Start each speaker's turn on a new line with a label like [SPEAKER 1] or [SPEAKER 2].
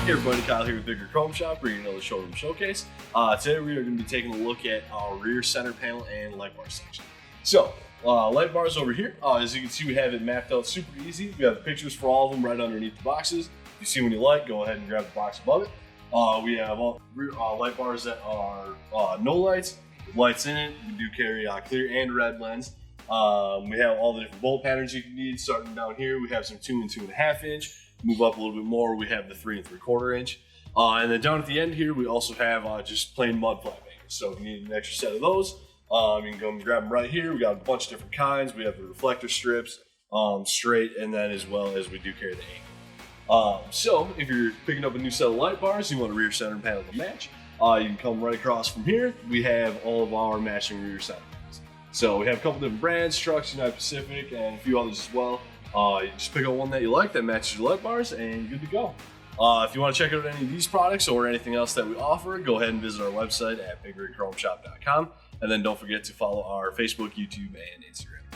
[SPEAKER 1] Hey everybody, Kyle here with Bigger Chrome Shop, bringing another showroom showcase. Today we are going to be taking a look at our rear center panel and light bar section. So, light bars over here, as you can see we have it mapped out super easy. We have the pictures for all of them right underneath the boxes. If you see one you like, go ahead and grab the box above it. We have all rear, light bars that are no lights, with lights in it. We do carry clear and red blends. We have all the different bolt patterns you can need. Starting down here, we have some 2 and 2.5 inch. Move up a little bit more, we have the 3 3/4 inch. And then down at the end here, we also have just plain mud flap anchors. So if you need an extra set of those, you can go and grab them right here. We got a bunch of different kinds. We have the reflector strips, straight, and then as well as we do carry the angle. So if you're picking up a new set of light bars, you want a rear center panel to match, you can come right across from here. We have all of our matching rear center panels. So we have a couple different brands, Trucks, United Pacific, and a few others as well. You just pick out one that you like that matches your light bars and good to go. If you want to check out any of these products or anything else that we offer, go ahead and visit our website at biggerchromeshop.com, and then don't forget to follow our Facebook, YouTube, and Instagram.